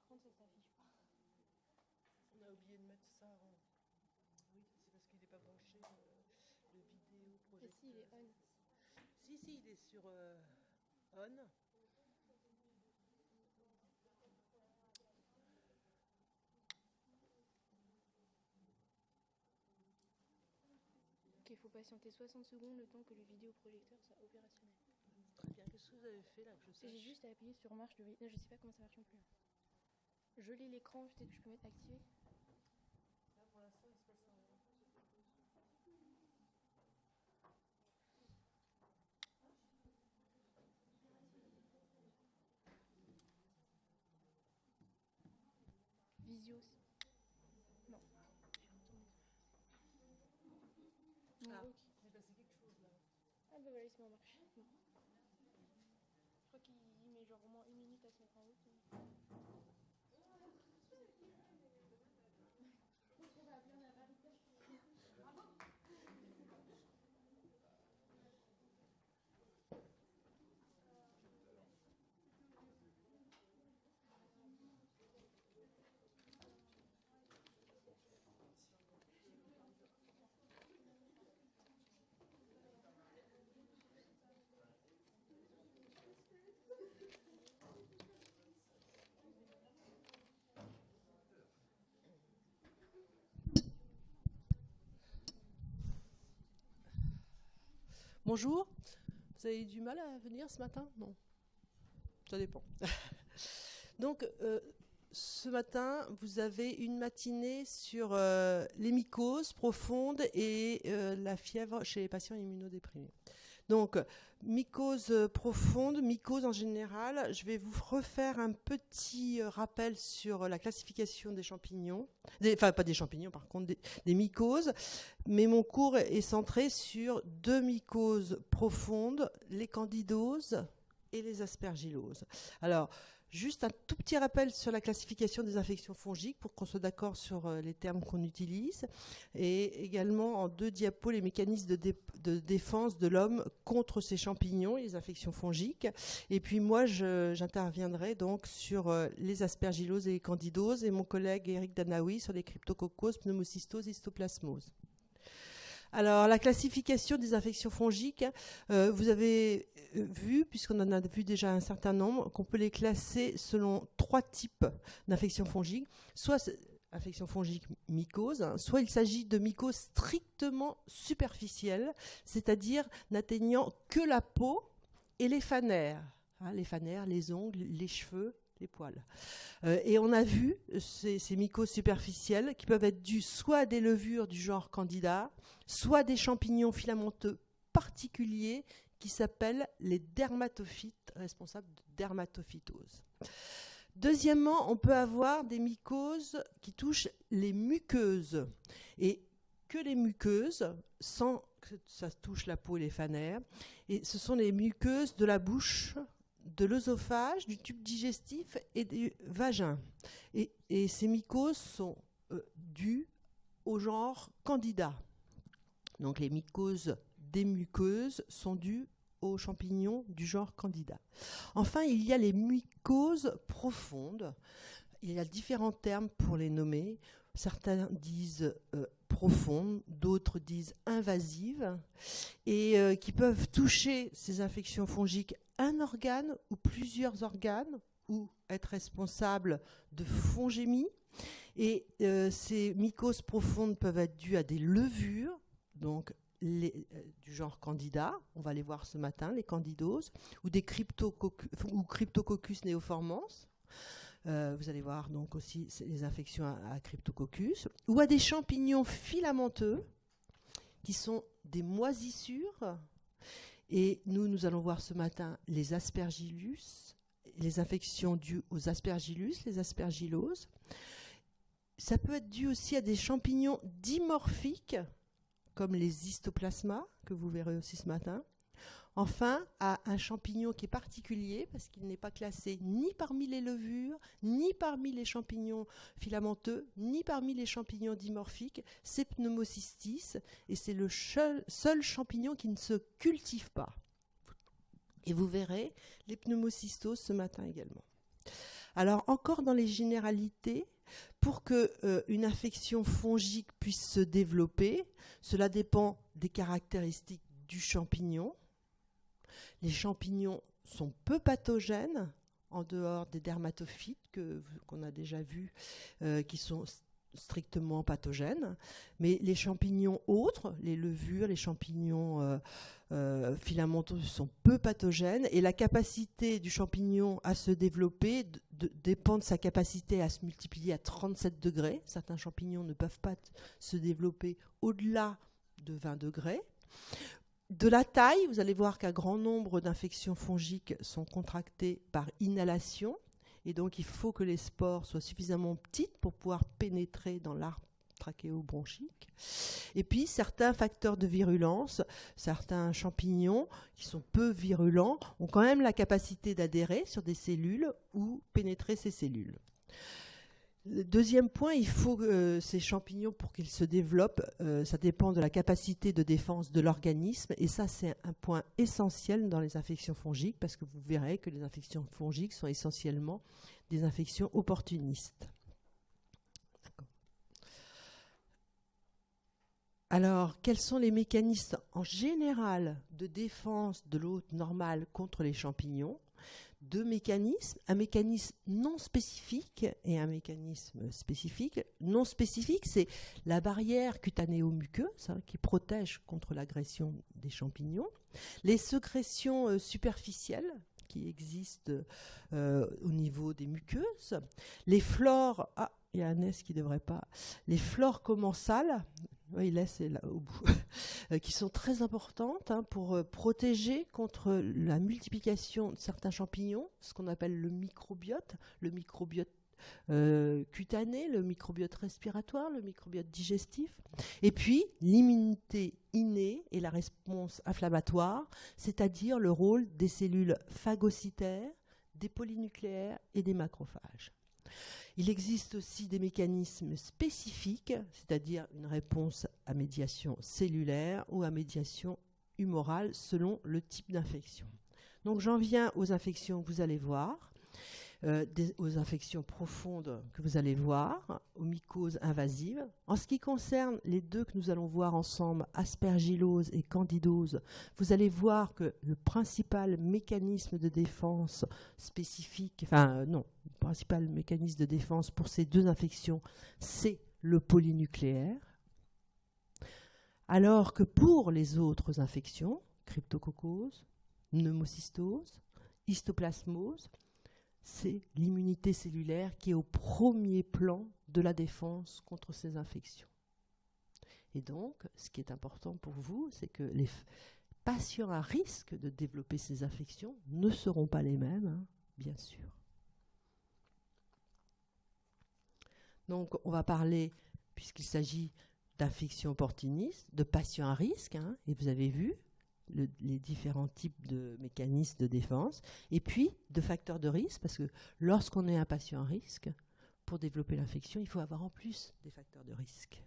contre, ça s'affiche pas. On a oublié de mettre ça en... Oui, c'est parce qu'il n'est pas branché le vidéo Mais si, il est projecteur. on. Si, il est sur on. Ok, il faut patienter 60 secondes le temps que le vidéoprojecteur soit opérationnel. Très bien. Qu'est-ce que vous avez fait là que je sache? J'ai juste à appuyer sur marche de vidéo. Je sais pas comment ça marche non plus. Geler l'écran, peut-être que je peux mettre activé. Là, pour l'instant, il se passe rien. Visio. Non. Ah, Ok. il s'est passé quelque chose là. Ah bah voilà, il se met en marche. Bon. Je crois qu'il met genre au moins 1 minute à se mettre en route. Bonjour. Vous avez eu du mal à venir ce matin? Non. Ça dépend. Donc, ce matin, vous avez une matinée sur les mycoses profondes et la fièvre chez les patients immunodéprimés. Donc, mycose profonde, mycose en général, je vais vous refaire un petit rappel sur la classification des champignons, enfin pas des champignons par contre, des mycoses, mais mon cours est centré sur deux mycoses profondes, les candidoses et les aspergilloses. Alors, juste un tout petit rappel sur la classification des infections fongiques pour qu'on soit d'accord sur les termes qu'on utilise, et également en 2 diapos les mécanismes de défense de l'homme contre ces champignons et les infections fongiques. Et puis moi, j'interviendrai donc sur les aspergilloses et les candidoses, et mon collègue Eric Danaoui sur les cryptococcus, pneumocystose, histoplasmose. Alors, la classification des infections fongiques, vous avez vu, puisqu'on en a vu déjà un certain nombre, qu'on peut les classer selon 3 types d'infections fongiques. Soit infection fongique mycose, soit il s'agit de mycoses strictement superficielles, c'est-à-dire n'atteignant que la peau et les phanères, les phanères, les ongles, les cheveux, les poils. Et on a vu ces mycoses superficielles qui peuvent être dues soit à des levures du genre Candida, soit à des champignons filamenteux particuliers qui s'appellent les dermatophytes, responsables de dermatophytose. Deuxièmement, on peut avoir des mycoses qui touchent les muqueuses, et que les muqueuses, sans que ça touche la peau et les phanères, et ce sont les muqueuses de la bouche, de l'œsophage, du tube digestif et du vagin. Et ces mycoses sont dues au genre Candida. Donc les mycoses des muqueuses sont dues aux champignons du genre Candida. Enfin, il y a les mycoses profondes. Il y a différents termes pour les nommer. Certains disent profondes, d'autres disent invasives, et qui peuvent toucher ces infections fongiques un organe ou plusieurs organes, ou être responsables de fongémies. Et ces mycoses profondes peuvent être dues à des levures, donc du genre Candida, on va les voir ce matin, les candidoses, ou des Cryptococcus neoformans. Vous allez voir donc aussi les infections à Cryptococcus, ou à des champignons filamenteux qui sont des moisissures. Et nous allons voir ce matin les aspergillus, les infections dues aux aspergillus, les aspergilloses. Ça peut être dû aussi à des champignons dimorphiques, comme les histoplasmas, que vous verrez aussi ce matin. Enfin, à un champignon qui est particulier, parce qu'il n'est pas classé ni parmi les levures, ni parmi les champignons filamenteux, ni parmi les champignons dimorphiques, c'est Pneumocystis, et c'est le seul champignon qui ne se cultive pas. Et vous verrez les pneumocystoses ce matin également. Alors, encore dans les généralités, pour que une infection fongique puisse se développer, cela dépend des caractéristiques du champignon. Les champignons sont peu pathogènes, en dehors des dermatophytes qu'on a déjà vus, qui sont strictement pathogènes. Mais les champignons autres, les levures, les champignons filamenteux sont peu pathogènes. Et la capacité du champignon à se développer dépend de sa capacité à se multiplier à 37 degrés. Certains champignons ne peuvent pas se développer au-delà de 20 degrés. De la taille, vous allez voir qu'un grand nombre d'infections fongiques sont contractées par inhalation. Et donc, il faut que les spores soient suffisamment petites pour pouvoir pénétrer dans l'arbre trachéobronchique. Et puis, certains facteurs de virulence, certains champignons qui sont peu virulents, ont quand même la capacité d'adhérer sur des cellules ou pénétrer ces cellules. Le deuxième point, il faut que ces champignons, pour qu'ils se développent, ça dépend de la capacité de défense de l'organisme. Et ça, c'est un point essentiel dans les infections fongiques, parce que vous verrez que les infections fongiques sont essentiellement des infections opportunistes. Alors, quels sont les mécanismes en général de défense de l'hôte normal contre les champignons ? Deux mécanismes, un mécanisme non spécifique et un mécanisme spécifique. Non spécifique, c'est la barrière cutanéo-muqueuse qui protège contre l'agression des champignons. Les sécrétions superficielles qui existent au niveau des muqueuses. Les flores, il y a un S qui ne devrait pas. Les flores commensales, oui, là c'est là au bout, qui sont très importantes pour protéger contre la multiplication de certains champignons, ce qu'on appelle le microbiote cutané, le microbiote respiratoire, le microbiote digestif, et puis l'immunité innée et la réponse inflammatoire, c'est-à-dire le rôle des cellules phagocytaires, des polynucléaires et des macrophages. Il existe aussi des mécanismes spécifiques, c'est-à-dire une réponse à médiation cellulaire ou à médiation humorale selon le type d'infection. Donc j'en viens aux infections que vous allez voir, aux infections profondes que vous allez voir, aux mycoses invasives. En ce qui concerne les deux que nous allons voir ensemble, aspergillose et candidose, vous allez voir que le principal mécanisme de défense spécifique, le principal mécanisme de défense pour ces deux infections, c'est le polynucléaire. Alors que pour les autres infections, cryptococose, pneumocystose, histoplasmose, c'est l'immunité cellulaire qui est au premier plan de la défense contre ces infections. Et donc, ce qui est important pour vous, c'est que les patients à risque de développer ces infections ne seront pas les mêmes, bien sûr. Donc, on va parler, puisqu'il s'agit d'infections opportunistes, de patients à risque, et vous avez vu, les différents types de mécanismes de défense, et puis de facteurs de risque, parce que lorsqu'on est un patient à risque, pour développer l'infection, il faut avoir en plus des facteurs de risque.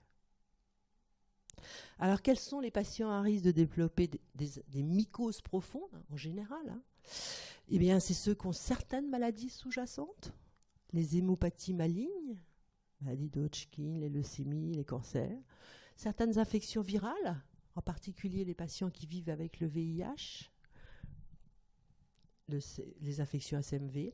Alors, quels sont les patients à risque de développer des mycoses profondes, en général Eh bien, c'est ceux qui ont certaines maladies sous-jacentes, les hémopathies malignes, maladies de Hodgkin, les leucémies, les cancers, certaines infections virales, en particulier les patients qui vivent avec le VIH, les infections SMV.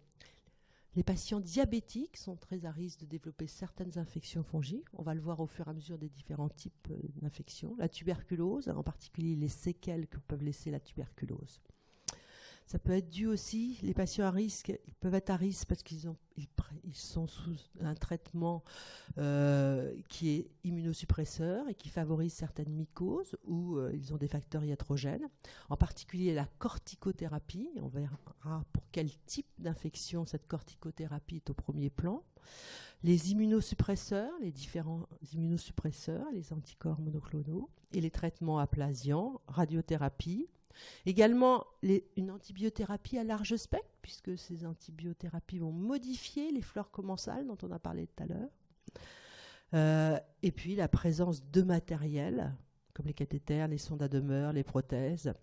Les patients diabétiques sont très à risque de développer certaines infections fongiques. On va le voir au fur et à mesure des différents types d'infections. La tuberculose, en particulier les séquelles que peuvent laisser la tuberculose. Ça peut être dû aussi, les patients à risque, ils peuvent être à risque parce qu'ils sont sous un traitement qui est immunosuppresseur et qui favorise certaines mycoses ou ils ont des facteurs iatrogènes. En particulier la corticothérapie, on verra pour quel type d'infection cette corticothérapie est au premier plan. Les immunosuppresseurs, les différents immunosuppresseurs, les anticorps monoclonaux et les traitements aplasiants, radiothérapie. Également, une antibiothérapie à large spectre, puisque ces antibiothérapies vont modifier les flores commensales dont on a parlé tout à l'heure. Et puis la présence de matériel, comme les cathéters, les sondes à demeure, les prothèses,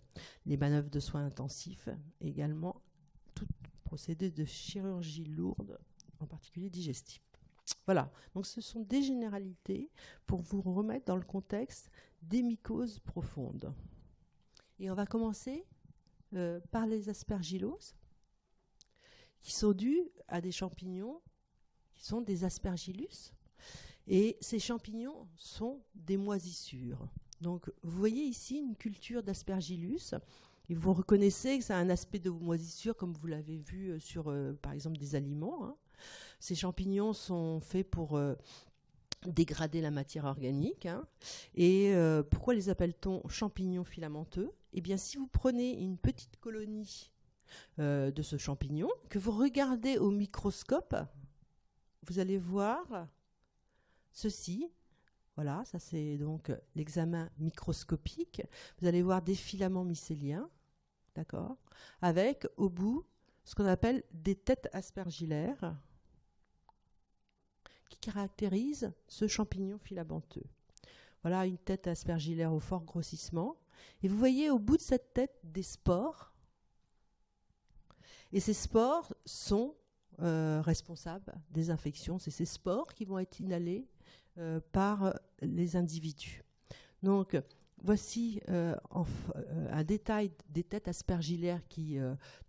les manœuvres de soins intensifs, également tout procédé de chirurgie lourde en particulier digestifs. Voilà, donc ce sont des généralités pour vous remettre dans le contexte des mycoses profondes. Et on va commencer par les aspergilloses, qui sont dus à des champignons qui sont des aspergillus. Et ces champignons sont des moisissures. Donc vous voyez ici une culture d'aspergillus. Et vous reconnaissez que ça a un aspect de moisissure, comme vous l'avez vu sur, par exemple, des aliments. Hein. Ces champignons sont faits pour dégrader la matière organique. Hein. Et pourquoi les appelle-t-on champignons filamenteux ? Eh bien, si vous prenez une petite colonie de ce champignon, que vous regardez au microscope, vous allez voir ceci. Voilà, ça c'est donc l'examen microscopique. Vous allez voir des filaments mycéliens, d'accord, avec au bout ce qu'on appelle des têtes aspergillaires qui caractérisent ce champignon filamenteux. Voilà une tête aspergillaire au fort grossissement. Et vous voyez au bout de cette tête des spores. Et ces spores sont responsables des infections. C'est ces spores qui vont être inhalés par les individus. Donc, voici un détail des têtes aspergillaires qui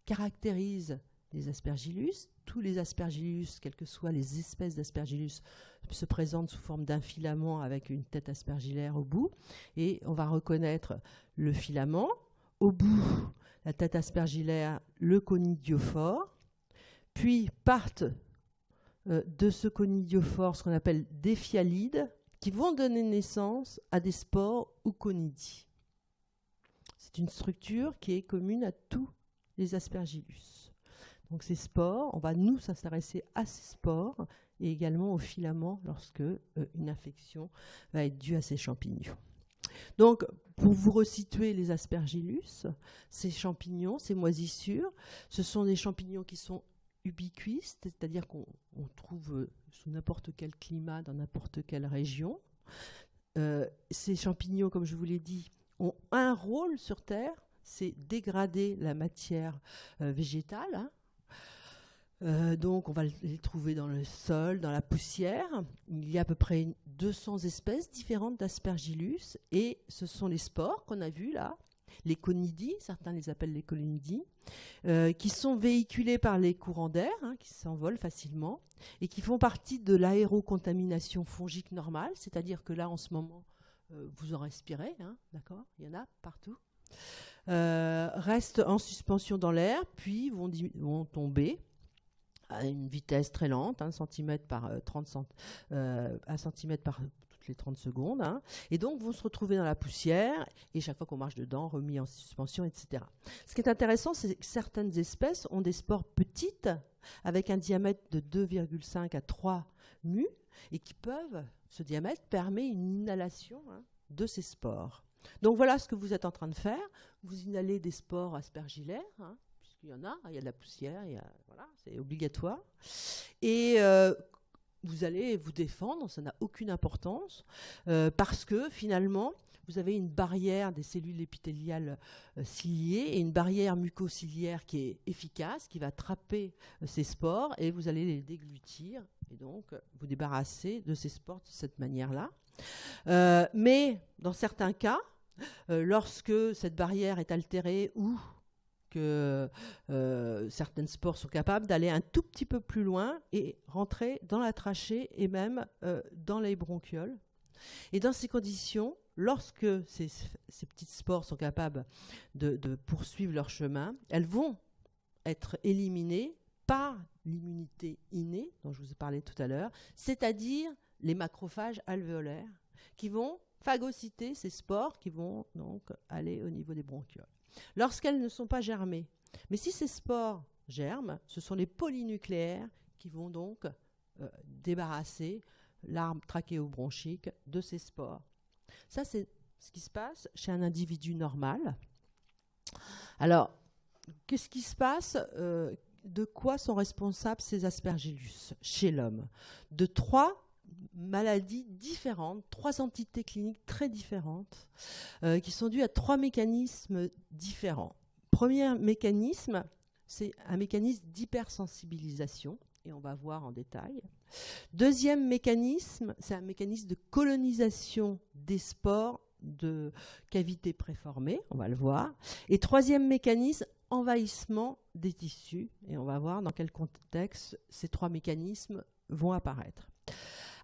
caractérisent les aspergillus. Tous les aspergillus, quelles que soient les espèces d'aspergillus, se présentent sous forme d'un filament avec une tête aspergillaire au bout. Et on va reconnaître le filament. Au bout, la tête aspergillaire, le conidiophore. Puis partent de ce conidiophore ce qu'on appelle des phyalides qui vont donner naissance à des spores ou conidies. C'est une structure qui est commune à tous les aspergillus. Donc ces spores, on va nous s'intéresser à ces spores et également aux filaments lorsque une infection va être due à ces champignons. Donc, pour vous resituer les aspergillus, ces champignons, ces moisissures, ce sont des champignons qui sont ubiquistes, c'est-à-dire qu'on trouve sous n'importe quel climat, dans n'importe quelle région. Ces champignons, comme je vous l'ai dit, ont un rôle sur Terre, c'est dégrader la matière végétale. Hein. Donc on va les trouver dans le sol, dans la poussière. Il y a à peu près 200 espèces différentes d'aspergillus et ce sont les spores qu'on a vus là, les conidies, certains les appellent les conidies, qui sont véhiculés par les courants d'air, hein, qui s'envolent facilement et qui font partie de l'aérocontamination fongique normale, c'est-à-dire que là en ce moment vous en respirez, hein, d'accord, il y en a partout. Restent en suspension dans l'air, puis vont tomber à une vitesse très lente, 1 cm par 1 cm par toutes les 30 secondes, hein, et donc vont se retrouver dans la poussière, et chaque fois qu'on marche dedans, remis en suspension, etc. Ce qui est intéressant, c'est que certaines espèces ont des spores petites, avec un diamètre de 2,5 à 3 mu, et qui peuvent, ce diamètre permet une inhalation de ces spores. Donc voilà ce que vous êtes en train de faire. Vous inhalez des spores aspergillaires, hein, puisqu'il y en a, il y a de la poussière, voilà, c'est obligatoire. Et vous allez vous défendre, ça n'a aucune importance, parce que finalement, vous avez une barrière des cellules épithéliales ciliées et une barrière mucociliaire qui est efficace, qui va attraper ces spores et vous allez les déglutir et donc vous débarrasser de ces spores de cette manière-là. Mais dans certains cas, lorsque cette barrière est altérée ou que certaines spores sont capables d'aller un tout petit peu plus loin et rentrer dans la trachée et même dans les bronchioles. Et dans ces conditions, lorsque ces petites spores sont capables de poursuivre leur chemin, elles vont être éliminées par l'immunité innée, dont je vous ai parlé tout à l'heure, c'est-à-dire les macrophages alvéolaires qui vont phagocyter ces spores qui vont donc aller au niveau des bronchioles. Lorsqu'elles ne sont pas germées, mais si ces spores germent, ce sont les polynucléaires qui vont donc débarrasser l'arbre trachéobronchique de ces spores. Ça, c'est ce qui se passe chez un individu normal. Alors, qu'est-ce qui se passe de quoi sont responsables ces aspergillus chez l'homme? De 3 maladies différentes, 3 entités cliniques très différentes, qui sont dues à 3 mécanismes différents. Premier mécanisme, c'est un mécanisme d'hypersensibilisation. et on va voir en détail. Deuxième mécanisme, c'est un mécanisme de colonisation des spores de cavités préformées, on va le voir. Et troisième mécanisme, envahissement des tissus, et on va voir dans quel contexte ces trois mécanismes vont apparaître.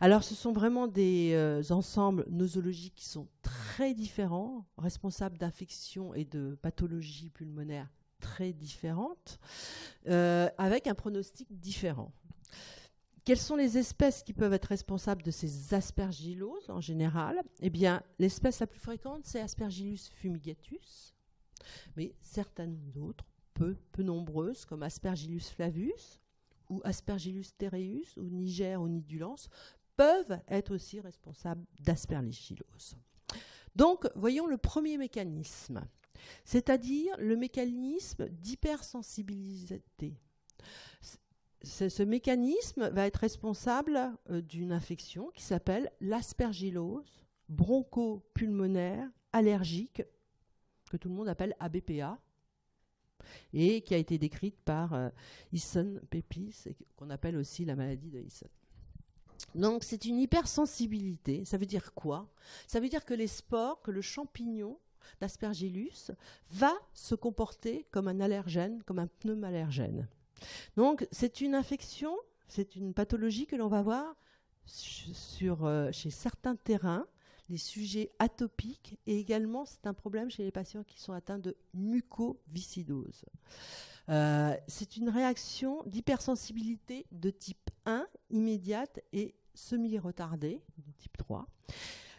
Alors, ce sont vraiment des ensembles nosologiques qui sont très différents, responsables d'infections et de pathologies pulmonaires très différentes, avec un pronostic différent. Quelles sont les espèces qui peuvent être responsables de ces aspergilloses en général? Eh bien, l'espèce la plus fréquente, c'est Aspergillus fumigatus, mais certaines d'autres, peu nombreuses, comme Aspergillus flavus ou Aspergillus terreus ou Niger ou nidulans, peuvent être aussi responsables d'aspergillose. Donc, voyons le premier mécanisme, c'est-à-dire le mécanisme d'hypersensibilité. Ce mécanisme va être responsable d'une infection qui s'appelle l'aspergillose bronchopulmonaire allergique, que tout le monde appelle ABPA, et qui a été décrite par Eason Pepys, et qu'on appelle aussi la maladie de Eason. Donc c'est une hypersensibilité. Ça veut dire quoi? Ça veut dire que les spores, que le champignon d'Aspergillus va se comporter comme un allergène, comme un pneumallergène. Donc c'est une infection, c'est une pathologie que l'on va voir chez certains terrains, les sujets atopiques, et également c'est un problème chez les patients qui sont atteints de mucoviscidose. C'est une réaction d'hypersensibilité de type 1, immédiate et semi-retardée, de type 3.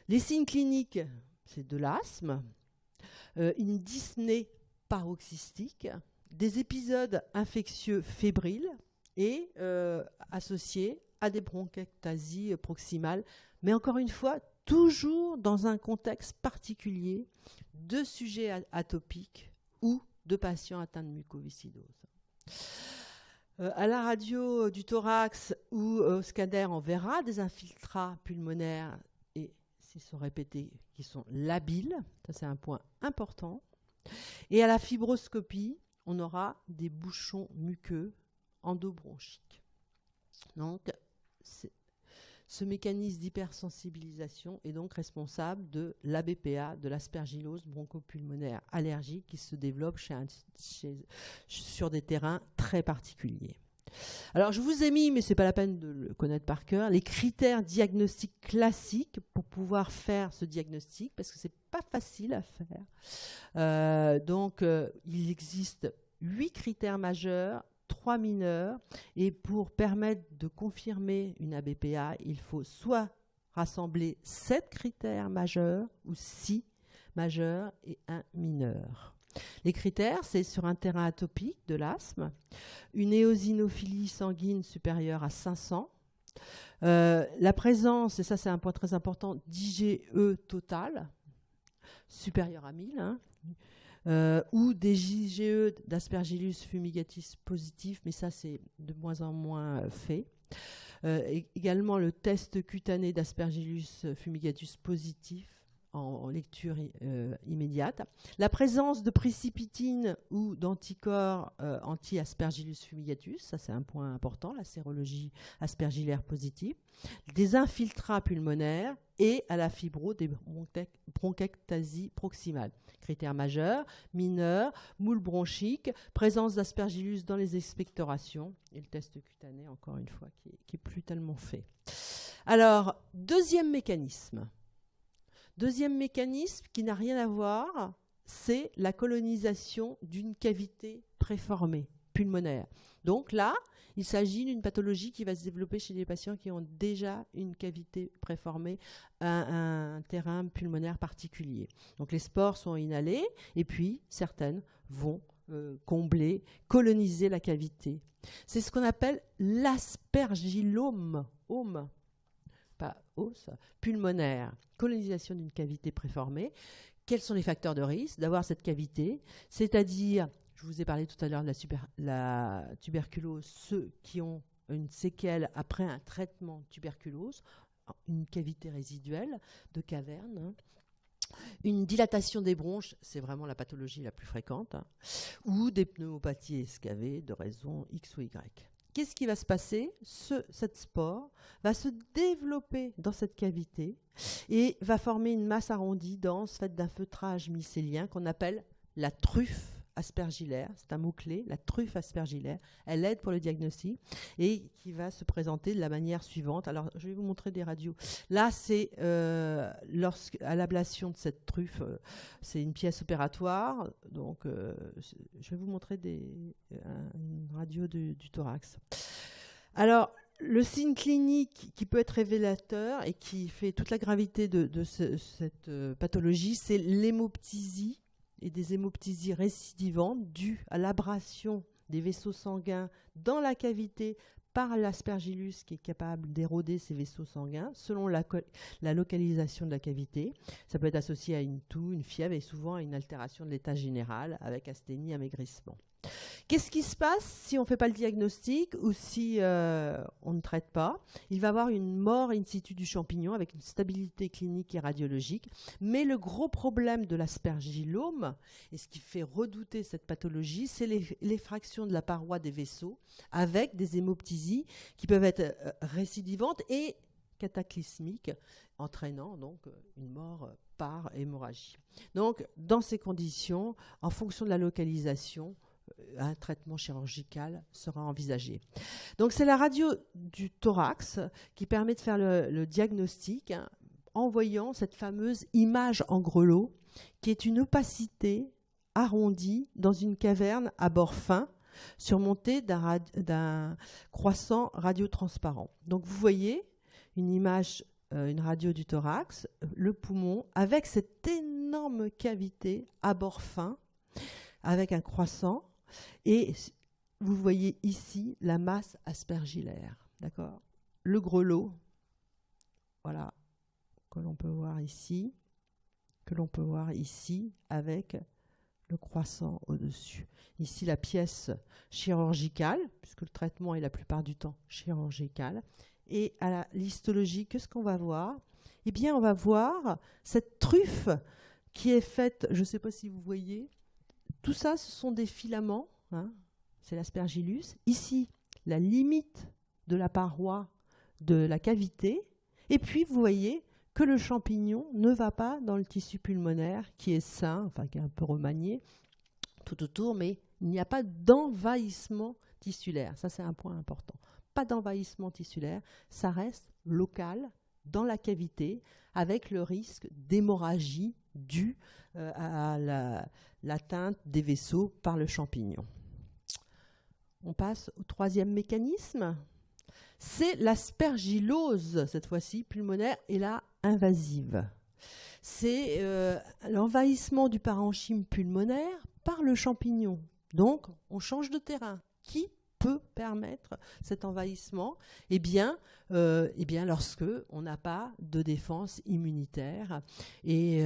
Les signes cliniques, c'est de l'asthme, une dyspnée paroxystique, des épisodes infectieux fébriles et associés à des bronchectasies proximales, mais encore une fois, toujours dans un contexte particulier de sujets atopiques ou de patients atteints de mucoviscidose. À la radio du thorax ou au scanner, on verra des infiltrats pulmonaires, et s'ils sont répétés, qui sont labiles. Ça, c'est un point important. Et à la fibroscopie, on aura des bouchons muqueux endobronchiques. Donc, ce mécanisme d'hypersensibilisation est donc responsable de l'ABPA, de l'aspergillose bronchopulmonaire allergique qui se développe sur des terrains très particuliers. Alors, je vous ai mis, mais ce n'est pas la peine de le connaître par cœur, les critères diagnostiques classiques pour pouvoir faire ce diagnostic, parce que ce n'est pas facile à faire. Donc, il existe 8 critères majeurs, 3 mineurs, et pour permettre de confirmer une ABPA, il faut soit rassembler 7 critères majeurs ou 6 majeurs et 1 mineur. Les critères, c'est sur un terrain atopique de l'asthme, une éosinophilie sanguine supérieure à 500, la présence, et ça c'est un point très important, d'IgE total supérieur à 1000, ou des IgE d'Aspergillus fumigatus positifs, mais ça c'est de moins en moins fait. Également le test cutané d'Aspergillus fumigatus positif en lecture immédiate. La présence de précipitine ou d'anticorps anti-Aspergillus fumigatus, ça c'est un point important, la sérologie aspergillaire positive. Des infiltrats pulmonaires et à la fibro des bronchectasies proximales. Critères majeurs, mineurs, moule bronchique, présence d'Aspergillus dans les expectorations et le test cutané, encore une fois, qui est plus tellement fait. Alors, deuxième mécanisme qui n'a rien à voir, c'est la colonisation d'une cavité préformée pulmonaire. Donc là, il s'agit d'une pathologie qui va se développer chez des patients qui ont déjà une cavité préformée à un terrain pulmonaire particulier. Donc les spores sont inhalés et puis certaines vont coloniser la cavité. C'est ce qu'on appelle l'aspergillome, pas os, pulmonaire, colonisation d'une cavité préformée. Quels sont les facteurs de risque d'avoir cette cavité? C'est-à-dire, je vous ai parlé tout à l'heure de la tuberculose, ceux qui ont une séquelle après un traitement de tuberculose, une cavité résiduelle de caverne, une dilatation des bronches, c'est vraiment la pathologie la plus fréquente, ou des pneumopathies escavées de raison X ou Y. qu'est-ce qui va se passer? Cette spore va se développer dans cette cavité et va former une masse arrondie dense faite d'un feutrage mycélien qu'on appelle la truffe aspergillaire. C'est un mot-clé, la truffe aspergillaire. Elle aide pour le diagnostic et qui va se présenter de la manière suivante. Alors, je vais vous montrer des radios. Là, c'est à l'ablation de cette truffe, c'est une pièce opératoire. Donc, je vais vous montrer une radio du thorax. Alors, le signe clinique qui peut être révélateur et qui fait toute la gravité de cette pathologie, c'est l'hémoptysie et des hémoptysies récidivantes dues à l'abrasion des vaisseaux sanguins dans la cavité par l'aspergillus qui est capable d'éroder ces vaisseaux sanguins selon la localisation de la cavité. Ça peut être associé à une toux, une fièvre et souvent à une altération de l'état général avec asthénie, amaigrissement. Qu'est-ce qui se passe si on ne fait pas le diagnostic ou si on ne traite pas? Il va y avoir une mort in situ du champignon avec une stabilité clinique et radiologique. Mais le gros problème de l'aspergillome, et ce qui fait redouter cette pathologie, c'est l'effraction de la paroi des vaisseaux avec des hémoptysies qui peuvent être récidivantes et cataclysmiques, entraînant donc une mort par hémorragie. Donc, dans ces conditions, en fonction de la localisation, un traitement chirurgical sera envisagé. Donc c'est la radio du thorax qui permet de faire le diagnostic en voyant cette fameuse image en grelot qui est une opacité arrondie dans une caverne à bord fin surmontée d'un croissant radiotransparent. Donc vous voyez une image, une radio du thorax, le poumon avec cette énorme cavité à bord fin avec un croissant. Et vous voyez ici la masse aspergillaire, d'accord? Le grelot, voilà, que l'on peut voir ici, avec le croissant au-dessus. Ici, la pièce chirurgicale, puisque le traitement est la plupart du temps chirurgical. Et à l'histologie, qu'est-ce qu'on va voir? Eh bien, on va voir cette truffe qui est faite, je ne sais pas si vous voyez, tout ça, ce sont des filaments, hein, c'est l'aspergillus. Ici, la limite de la paroi de la cavité. Et puis, vous voyez que le champignon ne va pas dans le tissu pulmonaire qui est sain, enfin qui est un peu remanié tout autour, mais il n'y a pas d'envahissement tissulaire. Ça, c'est un point important. Pas d'envahissement tissulaire, ça reste local dans la cavité avec le risque d'hémorragie due à l'atteinte des vaisseaux par le champignon. On passe au troisième mécanisme. C'est l'aspergillose, cette fois-ci pulmonaire, et là invasive. C'est l'envahissement du parenchyme pulmonaire par le champignon. Donc, on change de terrain. Qui peut permettre cet envahissement? Eh bien, lorsque on n'a pas de défense immunitaire et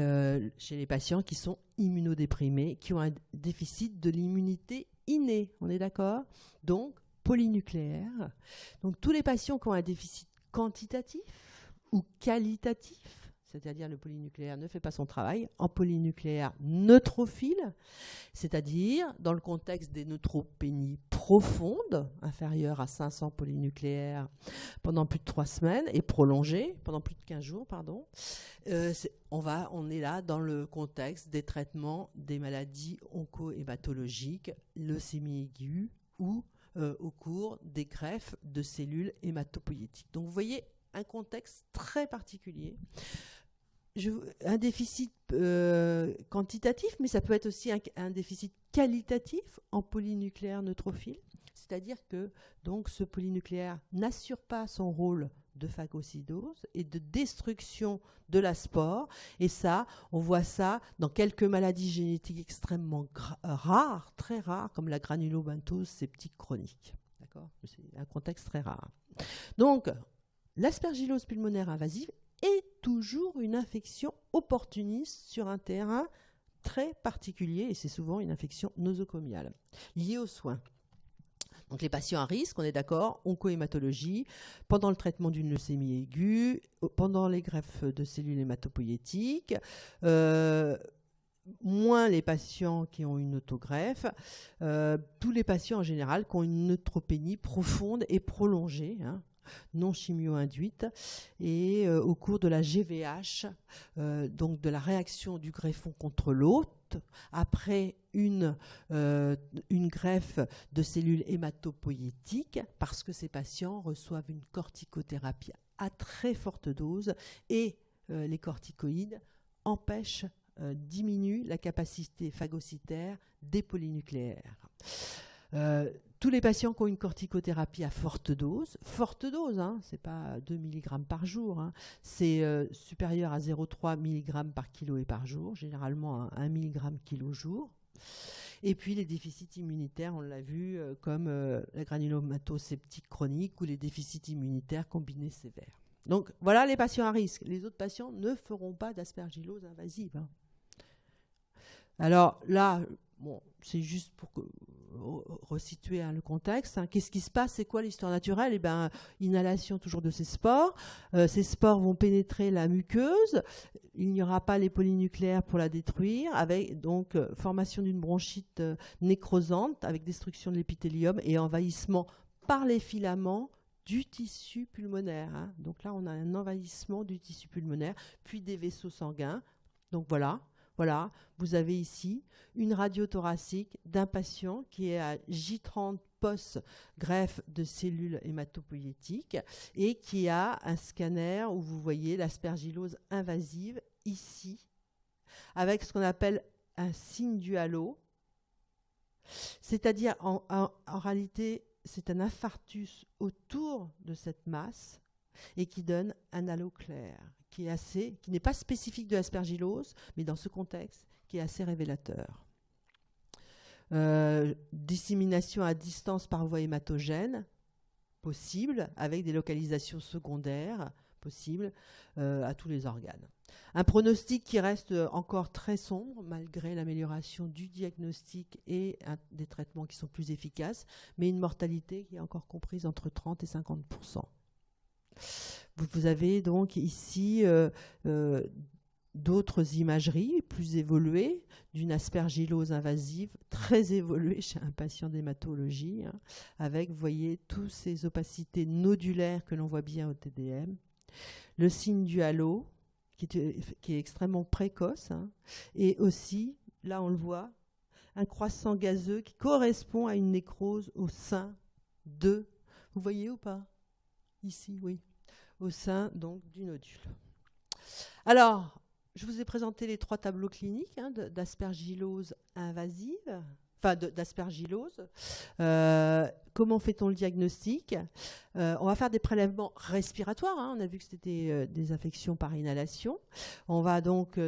chez les patients qui sont immunodéprimés, qui ont un déficit de l'immunité innée, on est d'accord? Donc, polynucléaire. Donc, tous les patients qui ont un déficit quantitatif ou qualitatif, c'est-à-dire le polynucléaire ne fait pas son travail, en polynucléaire neutrophile, c'est-à-dire dans le contexte des neutropénies profondes, inférieures à 500 polynucléaires pendant plus de 3 semaines et prolongées pendant plus de 15 jours, pardon, on est là dans le contexte des traitements des maladies onco-hématologiques, leucémie aiguë ou au cours des greffes de cellules hématopoïétiques. Donc vous voyez un contexte très particulier. Un déficit quantitatif, mais ça peut être aussi un déficit qualitatif en polynucléaire neutrophile, c'est-à-dire que donc, ce polynucléaire n'assure pas son rôle de phagocytose et de destruction de la spore, et ça, on voit ça dans quelques maladies génétiques extrêmement rares, très rares, comme la granulomatoose septique chronique. D'accord ? C'est un contexte très rare. Donc, l'aspergillose pulmonaire invasive est toujours une infection opportuniste sur un terrain très particulier, et c'est souvent une infection nosocomiale liée aux soins. Donc les patients à risque, on est d'accord, oncohématologie, pendant le traitement d'une leucémie aiguë, pendant les greffes de cellules hématopoïétiques, moins les patients qui ont une autogreffe, tous les patients en général qui ont une neutropénie profonde et prolongée, hein, non chimio-induite, et au cours de la GVH, donc de la réaction du greffon contre l'hôte, après une greffe de cellules hématopoïétiques, parce que ces patients reçoivent une corticothérapie à très forte dose, et les corticoïdes diminuent la capacité phagocytaire des polynucléaires. Tous les patients qui ont une corticothérapie à forte dose, hein, c'est pas 2 mg par jour, hein, c'est supérieur à 0,3 mg par kilo et par jour, généralement à 1 mg kilo jour. Et puis les déficits immunitaires, on l'a vu, comme la granulomatose septique chronique ou les déficits immunitaires combinés sévères. Donc voilà les patients à risque. Les autres patients ne feront pas d'aspergillose invasive, hein. Alors là, bon, c'est juste pour resituer, hein, le contexte, hein. Qu'est-ce qui se passe? C'est quoi l'histoire naturelle? Eh ben, inhalation toujours de ces spores. Ces spores vont pénétrer la muqueuse. Il n'y aura pas les polynucléaires pour la détruire, avec donc formation d'une bronchite nécrosante, avec destruction de l'épithélium et envahissement par les filaments du tissu pulmonaire, hein. Donc là, on a un envahissement du tissu pulmonaire, puis des vaisseaux sanguins. Donc voilà, vous avez ici une radio thoracique d'un patient qui est à J30 post-greffe de cellules hématopoïétiques et qui a un scanner où vous voyez l'aspergillose invasive ici, avec ce qu'on appelle un signe du halo, c'est-à-dire en réalité, c'est un infarctus autour de cette masse et qui donne un halo clair, qui n'est pas spécifique de l'aspergillose, mais dans ce contexte, qui est assez révélateur. Dissémination à distance par voie hématogène, possible, avec des localisations secondaires, possibles, à tous les organes. Un pronostic qui reste encore très sombre, malgré l'amélioration du diagnostic et des traitements qui sont plus efficaces, mais une mortalité qui est encore comprise entre 30 et 50%. Vous avez donc ici d'autres imageries plus évoluées d'une aspergillose invasive très évoluée chez un patient d'hématologie, hein, avec, vous voyez, toutes ces opacités nodulaires que l'on voit bien au TDM. Le signe du halo, qui est extrêmement précoce, hein, et aussi, là on le voit, un croissant gazeux qui correspond à une nécrose au sein de... Vous voyez ou pas? Ici, oui. Au sein donc du nodule. Alors, je vous ai présenté les 3 tableaux cliniques, hein, d'aspergillose invasive, enfin d'aspergillose. Comment fait-on le diagnostic? On va faire des prélèvements respiratoires, hein. On a vu que c'était des infections par inhalation. On va donc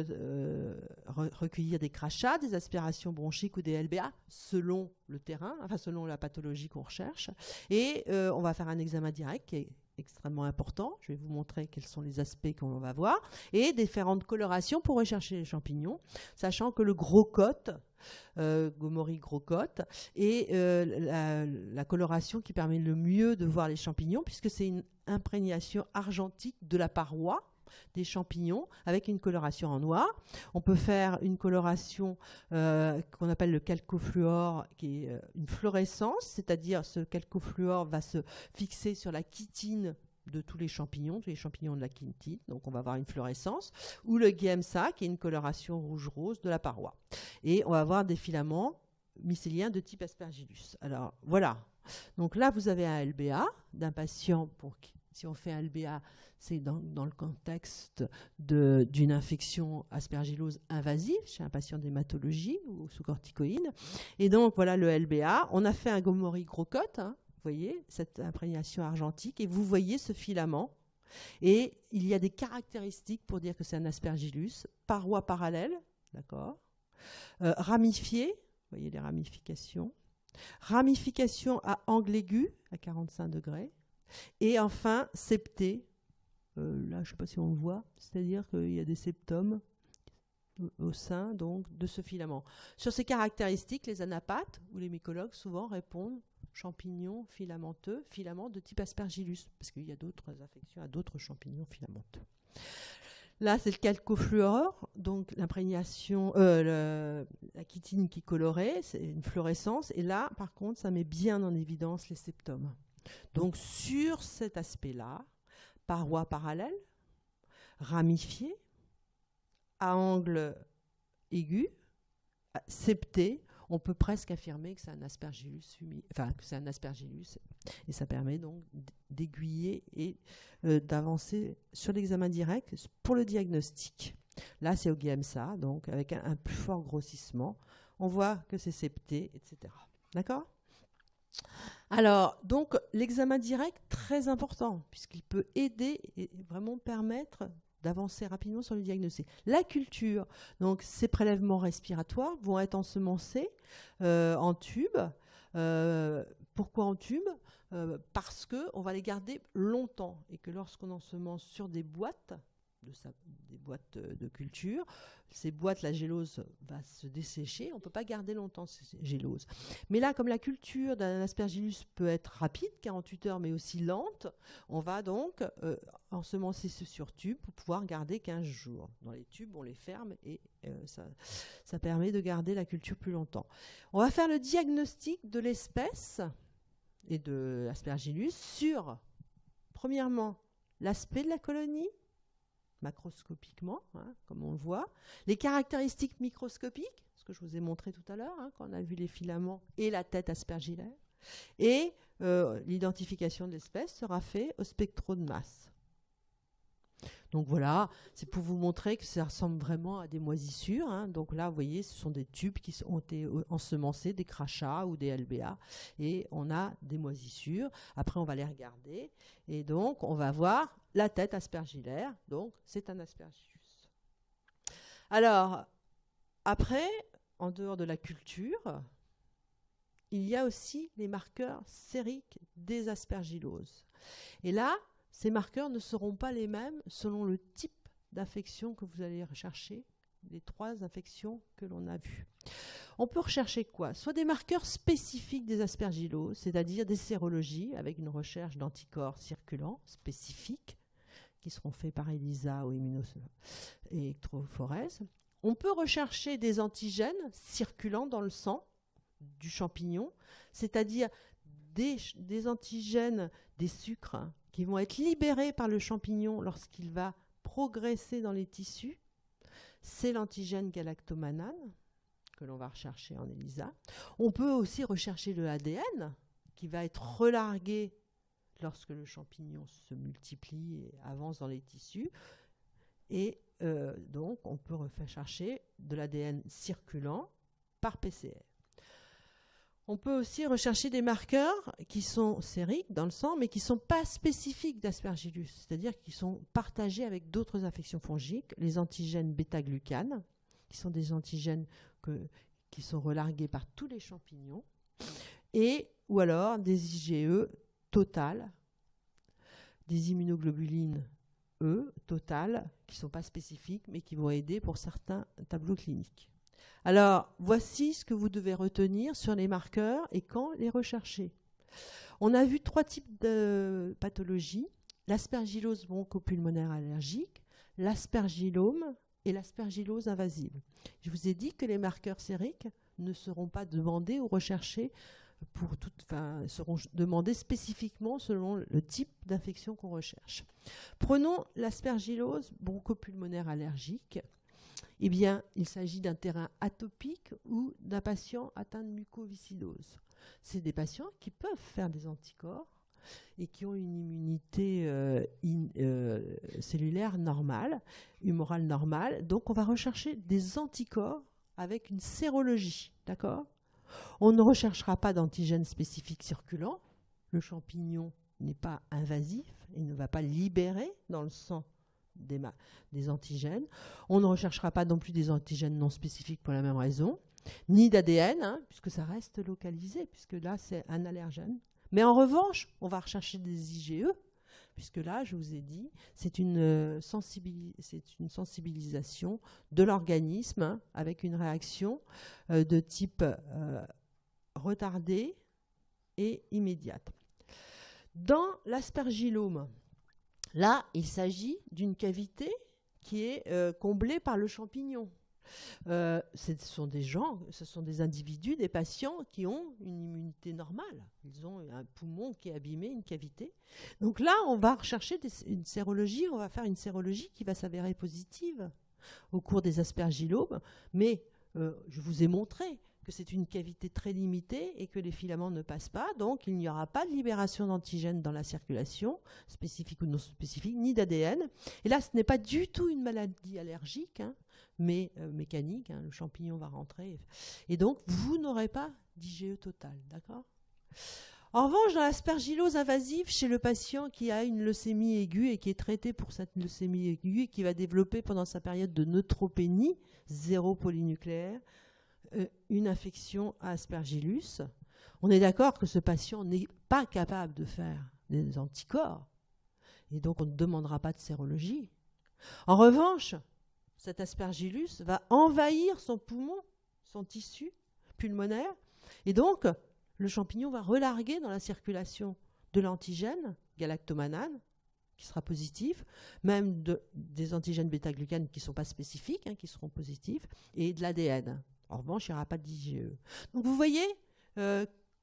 recueillir des crachats, des aspirations bronchiques ou des LBA selon le terrain, enfin selon la pathologie qu'on recherche. Et on va faire un examen direct qui est extrêmement important. Je vais vous montrer quels sont les aspects qu'on va voir, et différentes colorations pour rechercher les champignons, sachant que le gros cote, Gomori gros cote, est la coloration qui permet le mieux de voir les champignons, puisque c'est une imprégnation argentique de la paroi des champignons avec une coloration en noir. On peut faire une coloration qu'on appelle le calcofluor, qui est une fluorescence, c'est-à-dire ce calcofluor va se fixer sur la chitine de tous les champignons de la chitine, donc on va avoir une fluorescence, ou le GMSA, qui est une coloration rouge-rose de la paroi. Et on va avoir des filaments mycéliens de type Aspergillus. Alors voilà, donc là vous avez un LBA d'un patient pour qui, si on fait un LBA, c'est dans le contexte d'une infection aspergillose invasive chez un patient d'hématologie ou sous corticoïdes. Et donc, voilà le LBA. On a fait un Gomori gros cote, hein, vous voyez, cette imprégnation argentique, et vous voyez ce filament. Et il y a des caractéristiques pour dire que c'est un aspergillus. Paroi parallèle, d'accord. Ramifié, vous voyez les ramifications. Ramification à angle aigu, à 45 degrés. Et enfin, septé, là je ne sais pas si on le voit, c'est-à-dire qu'il y a des septums au sein donc, de ce filament. Sur ces caractéristiques, les anapathes ou les mycologues souvent répondent champignons filamenteux, filaments de type aspergillus, parce qu'il y a d'autres infections à d'autres champignons filamenteux. Là, c'est le calcofluorure, donc l'imprégnation, la chitine qui est colorée, c'est une fluorescence. Et là, par contre, ça met bien en évidence les septomes. Donc, sur cet aspect-là, parois parallèles, ramifiées, à angle aigu, septé, on peut presque affirmer que c'est un aspergillus et ça permet donc d'aiguiller et d'avancer sur l'examen direct pour le diagnostic. Là, c'est au GMSA, donc avec un plus fort grossissement. On voit que c'est septé, etc. D'accord ? Alors, donc, l'examen direct, très important, puisqu'il peut aider et vraiment permettre d'avancer rapidement sur le diagnostic. La culture, donc ces prélèvements respiratoires vont être ensemencés en tube. Pourquoi en tube ? Parce qu'on va les garder longtemps et que lorsqu'on ensemence sur des boîtes, des boîtes de culture, ces boîtes, la gélose va se dessécher, on ne peut pas garder longtemps ces géloses. Mais là, comme la culture d'un aspergillus peut être rapide, 48 heures, mais aussi lente, on va donc ensemencer sur tube pour pouvoir garder 15 jours. Dans les tubes, on les ferme et ça permet de garder la culture plus longtemps. On va faire le diagnostic de l'espèce et de l'aspergillus sur, premièrement, l'aspect de la colonie, macroscopiquement, comme on le voit, les caractéristiques microscopiques, ce que je vous ai montré tout à l'heure, quand on a vu les filaments et la tête aspergillaire, et l'identification de l'espèce sera faite au spectro de masse. Donc voilà, c'est pour vous montrer que ça ressemble vraiment à des moisissures. Donc là, vous voyez, ce sont des tubes qui ont été ensemencés, des crachats ou des LBA, et on a des moisissures. Après, on va les regarder, et donc on va voir la tête aspergillaire. Donc c'est un aspergillus. Alors, après, en dehors de la culture, il y a aussi les marqueurs sériques des aspergilloses. Et là, ces marqueurs ne seront pas les mêmes selon le type d'infection que vous allez rechercher, les 3 infections que l'on a vues. On peut rechercher quoi ? Soit des marqueurs spécifiques des aspergilloses, c'est-à-dire des sérologies avec une recherche d'anticorps circulants spécifiques qui seront faits par ELISA ou électrophorèse. On peut rechercher des antigènes circulant dans le sang du champignon, c'est-à-dire des antigènes des sucres qui vont être libérés par le champignon lorsqu'il va progresser dans les tissus. C'est l'antigène galactomanane que l'on va rechercher en ELISA. On peut aussi rechercher le ADN qui va être relargué lorsque le champignon se multiplie et avance dans les tissus. Et donc, on peut rechercher de l'ADN circulant par PCR. On peut aussi rechercher des marqueurs qui sont sériques dans le sang, mais qui ne sont pas spécifiques d'aspergillus, c'est-à-dire qui sont partagés avec d'autres infections fongiques, les antigènes bêta-glucanes, qui sont des antigènes qui sont relargués par tous les champignons, ou alors des IgE totales, des immunoglobulines E totales, qui ne sont pas spécifiques, mais qui vont aider pour certains tableaux cliniques. Alors, voici ce que vous devez retenir sur les marqueurs et quand les rechercher. On a vu 3 types de pathologies, l'aspergillose bronchopulmonaire allergique, l'aspergillome et l'aspergillose invasive. Je vous ai dit que les marqueurs sériques ne seront pas demandés ou recherchés seront demandés spécifiquement selon le type d'infection qu'on recherche. Prenons l'aspergillose bronchopulmonaire allergique. Eh bien, il s'agit d'un terrain atopique ou d'un patient atteint de mucoviscidose. C'est des patients qui peuvent faire des anticorps et qui ont une immunité cellulaire normale, humorale normale. Donc, on va rechercher des anticorps avec une sérologie, d'accord ? On ne recherchera pas d'antigènes spécifiques circulants. Le champignon n'est pas invasif et ne va pas libérer dans le sang des antigènes. On ne recherchera pas non plus des antigènes non spécifiques pour la même raison, ni d'ADN, puisque ça reste localisé, puisque là, c'est un allergène. Mais en revanche, on va rechercher des IgE, puisque là, je vous ai dit, c'est une sensibilisation de l'organisme avec une réaction de type retardée et immédiate. Dans l'aspergillome, là, il s'agit d'une cavité qui est comblée par le champignon. Ce sont des individus, des patients qui ont une immunité normale. Ils ont un poumon qui est abîmé, une cavité. Donc là, on va rechercher une sérologie, on va faire une sérologie qui va s'avérer positive au cours des aspergillomes, mais je vous ai montré que c'est une cavité très limitée et que les filaments ne passent pas, donc il n'y aura pas de libération d'antigènes dans la circulation, spécifique ou non spécifique, ni d'ADN. Et là, ce n'est pas du tout une maladie allergique, hein, mais mécanique, hein, le champignon va rentrer. Et donc, vous n'aurez pas d'IgE total, d'accord ? En revanche, dans l'aspergillose invasive, chez le patient qui a une leucémie aiguë et qui est traité pour cette leucémie aiguë et qui va développer pendant sa période de neutropénie, 0 polynucléaire, une infection à Aspergillus, on est d'accord que ce patient n'est pas capable de faire des anticorps et donc on ne demandera pas de sérologie. En revanche, cet Aspergillus va envahir son poumon, son tissu pulmonaire, et donc le champignon va relarguer dans la circulation de l'antigène galactomanane, qui sera positif, même des antigènes bêta-glucanes qui ne sont pas spécifiques, hein, qui seront positifs, et de l'ADN. En revanche, il n'y aura pas d'IgE. Donc vous voyez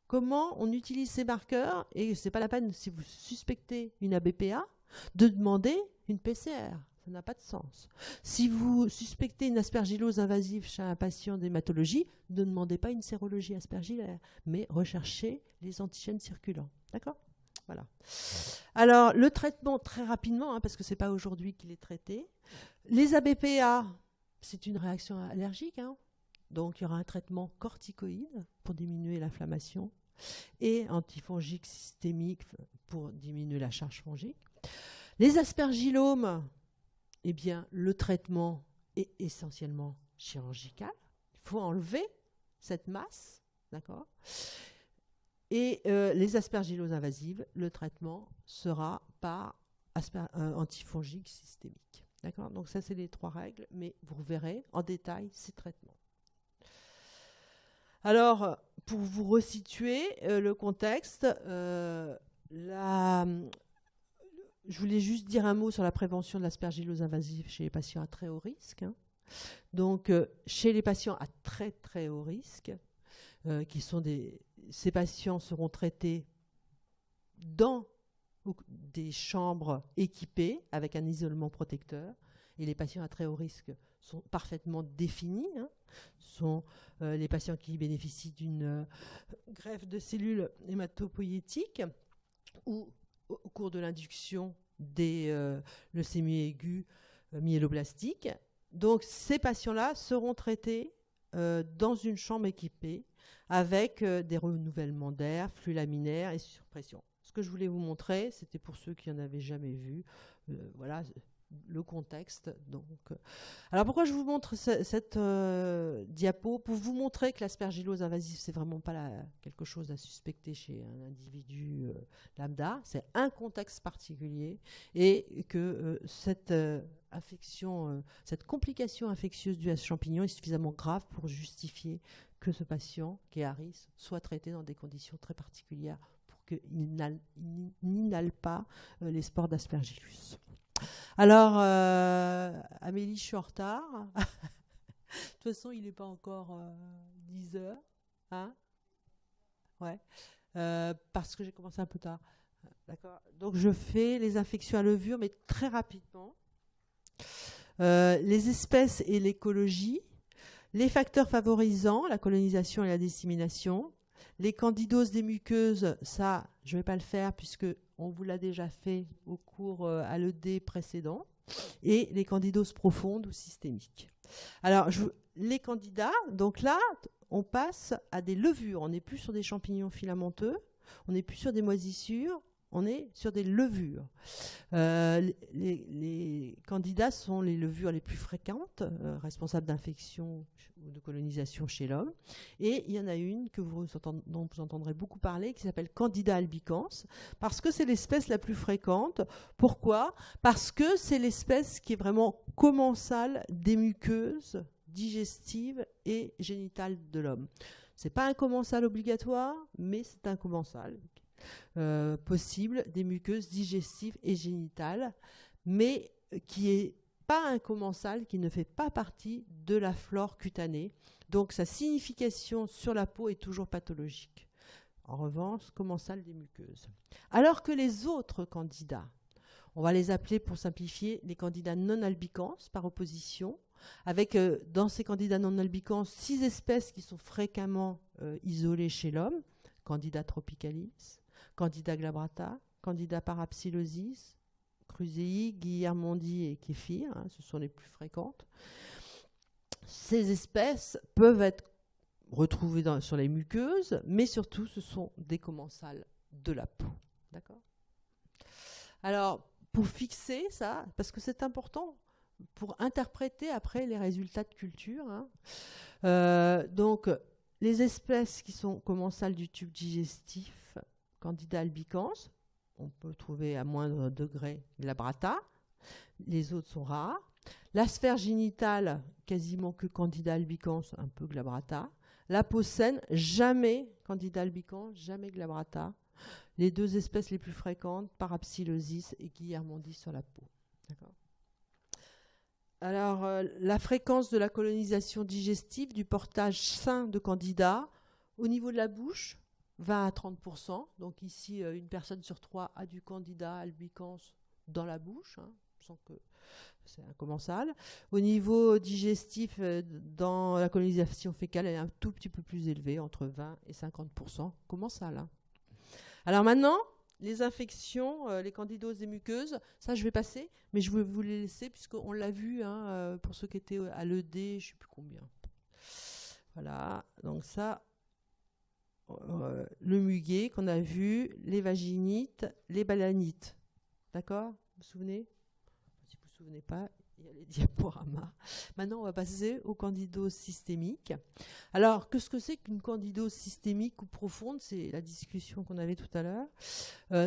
comment on utilise ces marqueurs, et ce n'est pas la peine, si vous suspectez une ABPA, de demander une PCR. Ça n'a pas de sens. Si vous suspectez une aspergillose invasive chez un patient d'hématologie, ne demandez pas une sérologie aspergillaire, mais recherchez les antigènes circulants. D'accord ? Voilà. Alors, le traitement, très rapidement, hein, parce que ce n'est pas aujourd'hui qu'il est traité. Les ABPA, c'est une réaction allergique, hein. Donc, il y aura un traitement corticoïde pour diminuer l'inflammation et antifongique systémique pour diminuer la charge fongique. Les aspergillomes, eh bien, le traitement est essentiellement chirurgical. Il faut enlever cette masse, d'accord ? Et les aspergilloses invasives, le traitement sera par antifongique systémique. D'accord ? Donc, ça, c'est les 3 règles, mais vous verrez en détail ces traitements. Alors, pour vous resituer le contexte, je voulais juste dire un mot sur la prévention de l'aspergillose invasive chez les patients à très haut risque. Hein. Donc, chez les patients à très très haut risque, ces patients seront traités dans des chambres équipées avec un isolement protecteur. Et les patients à très haut risque sont parfaitement définis. Hein. Sont les patients qui bénéficient d'une greffe de cellules hématopoïétiques ou au cours de l'induction des leucémies aiguës myéloblastiques. Donc ces patients-là seront traités dans une chambre équipée avec des renouvellements d'air, flux laminaires et surpression. Ce que je voulais vous montrer, c'était pour ceux qui n'en avaient jamais vu. Voilà le contexte. Donc, alors pourquoi je vous montre cette diapo ? Pour vous montrer que l'aspergillose invasive, c'est vraiment pas quelque chose à suspecter chez un individu lambda. C'est un contexte particulier et que cette infection, cette complication infectieuse due à ce champignon est suffisamment grave pour justifier que ce patient qui est à risque soit traité dans des conditions très particulières pour qu'il n'inhale pas les spores d'aspergillus. Alors, Amélie, je suis en retard. De toute façon, il n'est pas encore 10 heures. Hein ? Ouais. Parce que j'ai commencé un peu tard. D'accord. Donc, je fais les infections à levure, mais très rapidement. Les espèces et l'écologie. Les facteurs favorisant la colonisation et la dissémination. Les candidoses des muqueuses, ça, je ne vais pas le faire puisque on vous l'a déjà fait au cours à l'ED précédent. Et les candidoses profondes ou systémiques. Alors, les candidats, donc là, on passe à des levures. On n'est plus sur des champignons filamenteux, on n'est plus sur des moisissures, on est sur des levures. Les candidats sont les levures les plus fréquentes, responsables d'infections ou de colonisation chez l'homme. Et il y en a une dont vous entendrez beaucoup parler, qui s'appelle Candida albicans, parce que c'est l'espèce la plus fréquente. Pourquoi ? Parce que c'est l'espèce qui est vraiment commensale des muqueuses digestives et génitales de l'homme. Ce n'est pas un commensal obligatoire, mais c'est un commensal possible des muqueuses digestives et génitales, mais qui est pas un commensal qui ne fait pas partie de la flore cutanée. Donc sa signification sur la peau est toujours pathologique. En revanche, commensal des muqueuses. Alors que les autres candidats, on va les appeler pour simplifier les candidats non albicans par opposition, avec dans ces candidats non albicans 6 espèces qui sont fréquemment isolées chez l'homme, Candida tropicalis, Candida glabrata, Candida parapsilosis, Crusei, Guillermondi et Kéfir, ce sont les plus fréquentes. Ces espèces peuvent être retrouvées sur les muqueuses, mais surtout ce sont des commensals de la peau. D'accord ? Alors, pour fixer ça, parce que c'est important pour interpréter après les résultats de culture, donc les espèces qui sont commensales du tube digestif, Candida albicans, on peut trouver à moindre degré glabrata, les autres sont rares. La sphère génitale, quasiment que Candida albicans, un peu glabrata. La peau saine, jamais Candida albicans, jamais glabrata. Les 2 espèces les plus fréquentes, Parapsilosis et Guillermondi sur la peau. D'accord. Alors, la fréquence de la colonisation digestive, du portage sain de Candida, au niveau de la bouche, 20 à 30%. Donc ici, une personne sur 3 a du Candida albicans dans la bouche, sans que c'est un commensal. Au niveau digestif, dans la colonisation fécale, elle est un tout petit peu plus élevée, entre 20 et 50% commensal. Alors maintenant, les infections, les candidoses des muqueuses, ça je vais passer, mais je vais vous les laisser puisqu'on l'a vu pour ceux qui étaient à l'ED, je ne sais plus combien. Voilà, donc ça, le muguet qu'on a vu, les vaginites, les balanites. D'accord ? Vous vous souvenez ? Si vous ne vous souvenez pas, il y a les diaporamas. Maintenant, on va passer aux candidoses systémiques. Alors, qu'est-ce que c'est qu'une candidose systémique ou profonde ? C'est la discussion qu'on avait tout à l'heure.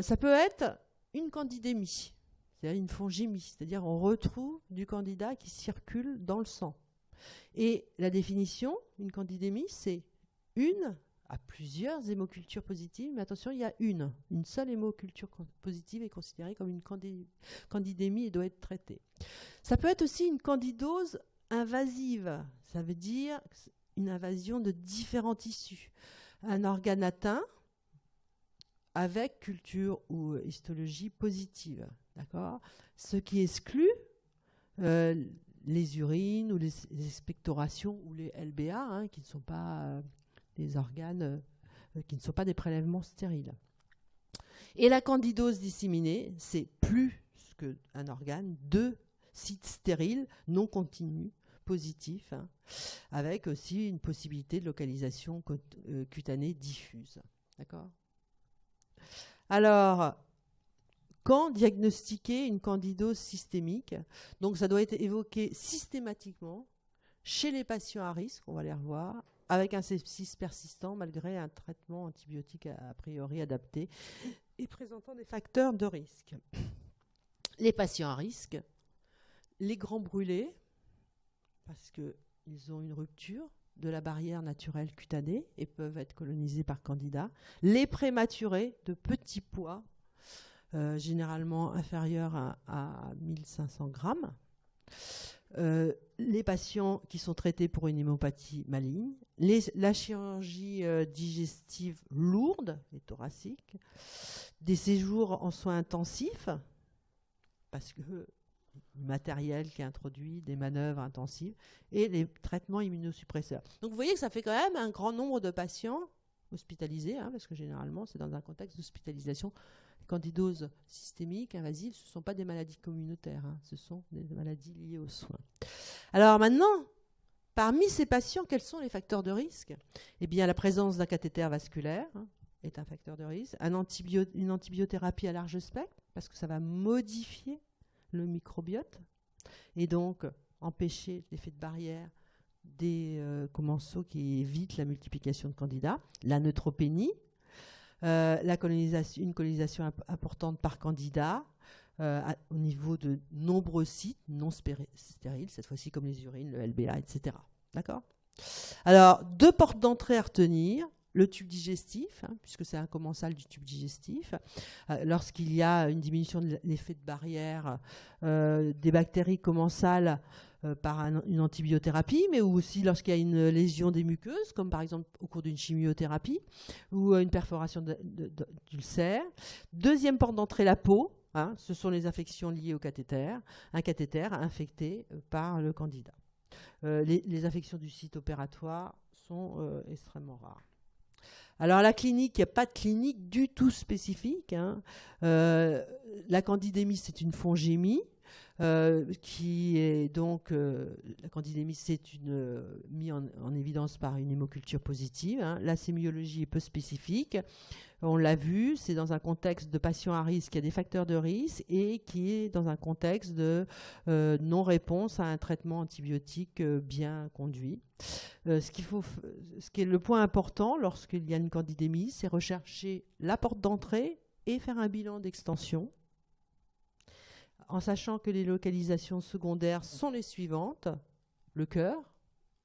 Ça peut être une candidémie, c'est-à-dire une fongémie, c'est-à-dire on retrouve du candida qui circule dans le sang. Et la définition, une candidémie, c'est une à plusieurs hémocultures positives, mais attention, il y a une seule hémoculture positive est considérée comme une candidémie et doit être traitée. Ça peut être aussi une candidose invasive, ça veut dire une invasion de différents tissus. Un organe atteint avec culture ou histologie positive, d'accord ? Ce qui exclut les urines ou les expectorations ou les LBA, qui ne sont pas des organes qui ne sont pas des prélèvements stériles. Et la candidose disséminée, c'est plus qu'un organe, 2 sites stériles, non continus, positifs, avec aussi une possibilité de localisation cutanée diffuse. D'accord ? Alors, quand diagnostiquer une candidose systémique ? Donc, ça doit être évoqué systématiquement chez les patients à risque, on va les revoir, avec un sepsis persistant malgré un traitement antibiotique a priori adapté et présentant des facteurs de risque. Les patients à risque, les grands brûlés, parce qu'ils ont une rupture de la barrière naturelle cutanée et peuvent être colonisés par candida, les prématurés de petits poids, généralement inférieurs à 1500 grammes, les patients qui sont traités pour une hémopathie maligne, la chirurgie digestive lourde, les thoraciques, des séjours en soins intensifs, parce que le matériel qui est introduit, des manœuvres intensives, et les traitements immunosuppresseurs. Donc vous voyez que ça fait quand même un grand nombre de patients hospitalisés, parce que généralement c'est dans un contexte d'hospitalisation. Candidose systémique, invasive, ce ne sont pas des maladies communautaires, ce sont des maladies liées aux soins. Alors maintenant, parmi ces patients, quels sont les facteurs de risque ? Eh bien, la présence d'un cathéter vasculaire est un facteur de risque, une antibiothérapie à large spectre, parce que ça va modifier le microbiote, et donc empêcher l'effet de barrière des commensaux qui évitent la multiplication de candidats, la neutropénie, une colonisation importante par candida au niveau de nombreux sites non stériles, cette fois-ci comme les urines, le LBA, etc. D'accord ? Alors, 2 portes d'entrée à retenir. le tube digestif, puisque c'est un commensal du tube digestif. Lorsqu'il y a une diminution de l'effet de barrière des bactéries commensales par une antibiothérapie, mais aussi lorsqu'il y a une lésion des muqueuses, comme par exemple au cours d'une chimiothérapie, ou une perforation d'ulcère. Deuxième porte d'entrée, la peau. Ce sont les infections liées au cathéter, un cathéter infecté par le candida. Les infections du site opératoire sont extrêmement rares. Alors la clinique, il n'y a pas de clinique du tout spécifique. La candidémie, c'est une fongémie. Qui est donc la candidémie, c'est mis en évidence par une hémoculture positive. La sémiologie est peu spécifique. On l'a vu, c'est dans un contexte de patients à risque, il y a des facteurs de risque et qui est dans un contexte de non-réponse à un traitement antibiotique bien conduit. Ce qui est le point important lorsqu'il y a une candidémie, c'est rechercher la porte d'entrée et faire un bilan d'extension, en sachant que les localisations secondaires sont les suivantes: le cœur,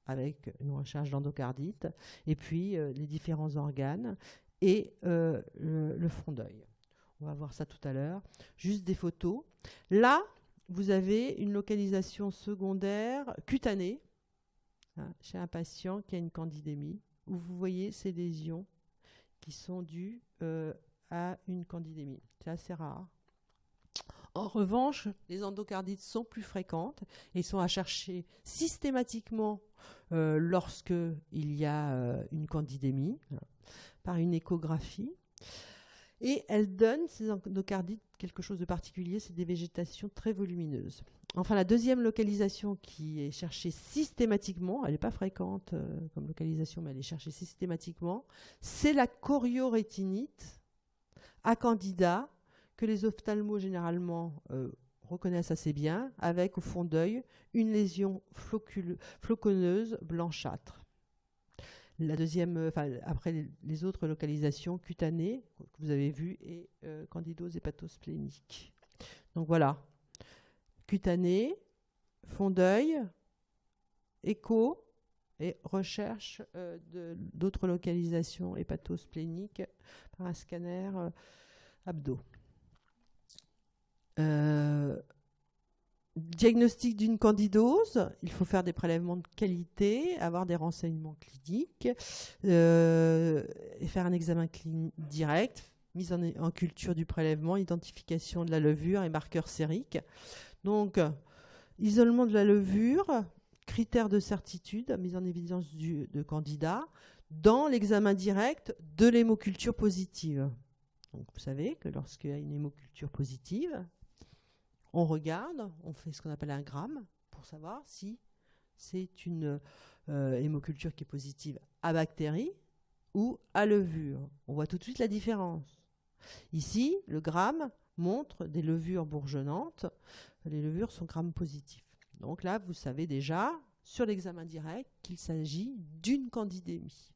avec une recherche d'endocardite, et puis les différents organes, et le front d'œil. On va voir ça tout à l'heure. Juste des photos. Là, vous avez une localisation secondaire cutanée chez un patient qui a une candidémie, où vous voyez ces lésions qui sont dues à une candidémie. C'est assez rare. En revanche, les endocardites sont plus fréquentes et sont à chercher systématiquement lorsqu'il y a une candidémie par une échographie. Et elles donnent, ces endocardites, quelque chose de particulier, c'est des végétations très volumineuses. Enfin, la deuxième localisation qui est cherchée systématiquement, elle n'est pas fréquente comme localisation, mais elle est cherchée systématiquement, c'est la choriorétinite à candida, que les ophtalmos généralement reconnaissent assez bien, avec au fond d'œil une lésion floconneuse blanchâtre. La deuxième, après les autres localisations cutanées que vous avez vues, est candidose hépatosplénique. Donc voilà, cutané, fond d'œil, écho et recherche d'autres localisations hépatospléniques par un scanner abdo. Diagnostic d'une candidose, il faut faire des prélèvements de qualité, avoir des renseignements cliniques, et faire un examen clinique direct, mise en culture du prélèvement, identification de la levure et marqueurs sériques. Donc, isolement de la levure, critères de certitude, mise en évidence de candida, dans l'examen direct de l'hémoculture positive. Donc, vous savez que lorsqu'il y a une hémoculture positive, on regarde, on fait ce qu'on appelle un gramme pour savoir si c'est une hémoculture qui est positive à bactéries ou à levure. On voit tout de suite la différence. Ici, le gramme montre des levures bourgeonnantes. Les levures sont gram positifs. Donc là, vous savez déjà, sur l'examen direct, qu'il s'agit d'une candidémie.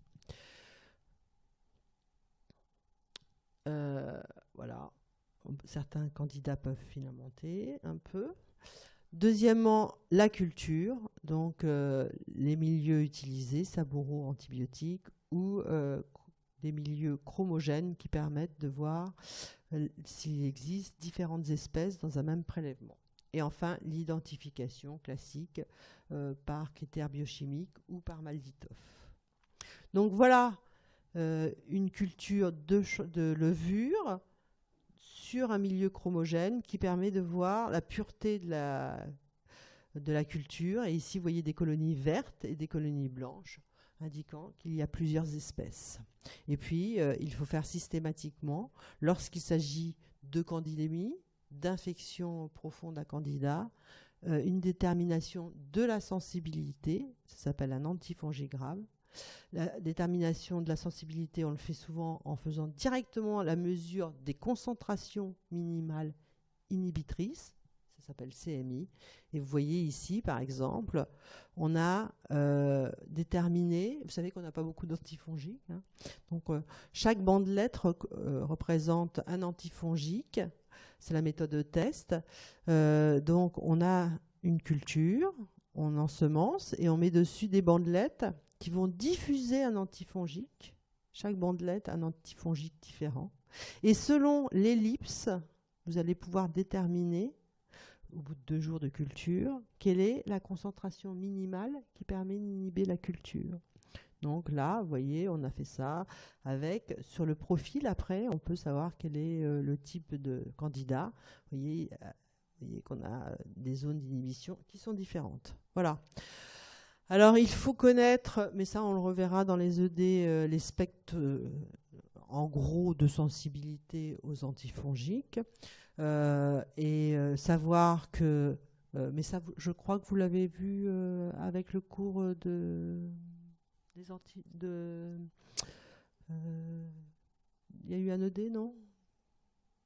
Voilà. Certains candidats peuvent filamenter un peu. Deuxièmement, la culture, donc les milieux utilisés, sabouro antibiotiques ou des milieux chromogènes qui permettent de voir s'il existe différentes espèces dans un même prélèvement. Et enfin, l'identification classique par critères biochimiques ou par Malditov. Donc voilà une culture de levure sur un milieu chromogène qui permet de voir la pureté de la culture. Et ici, vous voyez des colonies vertes et des colonies blanches, indiquant qu'il y a plusieurs espèces. Et puis, il faut faire systématiquement, lorsqu'il s'agit de candidémie, d'infection profonde à candida, une détermination de la sensibilité, ça s'appelle un antifongigramme. La détermination de la sensibilité, on le fait souvent en faisant directement la mesure des concentrations minimales inhibitrices, ça s'appelle CMI. Et vous voyez ici, par exemple, on a déterminé, vous savez qu'on n'a pas beaucoup d'antifongiques, donc chaque bandelette représente un antifongique, c'est la méthode de test. Donc on a une culture, on ensemence et on met dessus des bandelettes qui vont diffuser un antifongique Chaque bandelette a un antifongique différent. Et selon l'ellipse, vous allez pouvoir déterminer, au bout de 2 jours de culture, quelle est la concentration minimale qui permet d'inhiber la culture. Donc là, vous voyez, on a fait ça avec, sur le profil, après, on peut savoir quel est le type de candidat. Vous voyez qu'on a des zones d'inhibition qui sont différentes. Voilà. Alors, il faut connaître, mais ça, on le reverra dans les ED, les spectres, en gros, de sensibilité aux antifongiques. Savoir que... mais ça, je crois que vous l'avez vu avec le cours il y a eu un ED, non?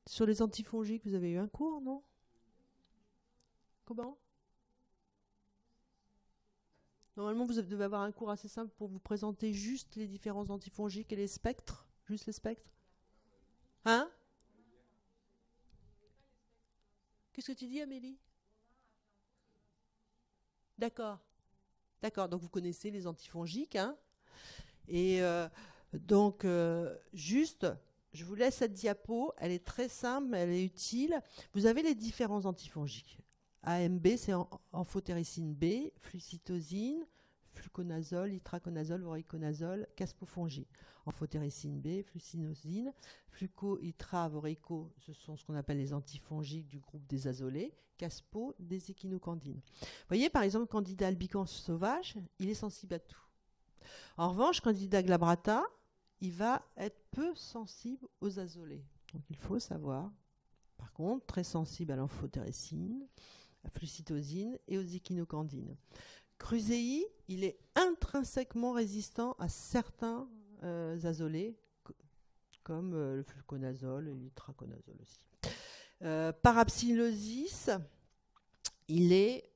Sur les antifongiques, vous avez eu un cours, non? Comment? Normalement, vous devez avoir un cours assez simple pour vous présenter juste les différents antifongiques et les spectres. Juste les spectres. Hein? Qu'est-ce que tu dis, Amélie? D'accord. D'accord, donc vous connaissez les antifongiques. Hein? Et donc, juste, je vous laisse cette diapo. Elle est très simple, elle est utile. Vous avez les différents antifongiques. AMB, c'est amphotéricine B, flucytosine, fluconazole, itraconazole, voriconazole, caspofongie. Amphotéricine B, flucytosine, fluco, itra, vorico, ce sont ce qu'on appelle les antifongiques du groupe des azolés, caspo, des échinocandines. Vous voyez, par exemple, Candida albicans sauvage, il est sensible à tout. En revanche, Candida glabrata, il va être peu sensible aux azolés. Donc il faut savoir, par contre, très sensible à l'amphotéricine, à la flucytosine et aux échinocandines. Crusei, il est intrinsèquement résistant à certains azolés, comme le fluconazole et l'itraconazole aussi. Parapsilosis, il est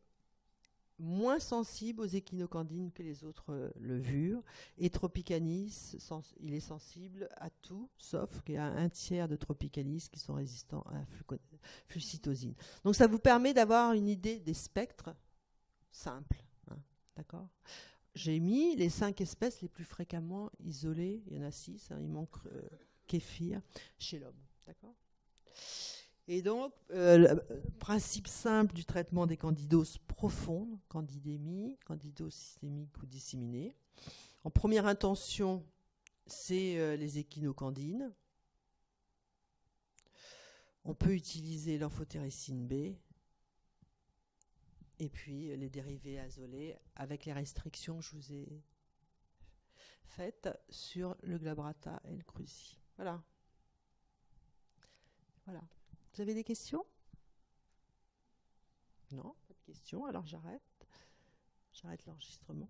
moins sensible aux échinocandines que les autres levures. Et Tropicanis, il est sensible à tout, sauf qu'il y a un tiers de Tropicanis qui sont résistants à la flucytosine. Donc ça vous permet d'avoir une idée des spectres simples. Hein, d'accord ? J'ai mis les 5 espèces les plus fréquemment isolées. Il y en a 6. Hein, il manque kéfir chez l'homme. D'accord ? Et donc, le principe simple du traitement des candidoses profondes, candidémie, candidose systémique ou disséminée. En première intention, c'est les échinocandines. On peut utiliser l'amphotéricine B et puis les dérivés azolés avec les restrictions que je vous ai faites sur le glabrata et le cruzi. Voilà. Voilà. Vous avez des questions? Non, pas de questions, alors j'arrête. J'arrête l'enregistrement.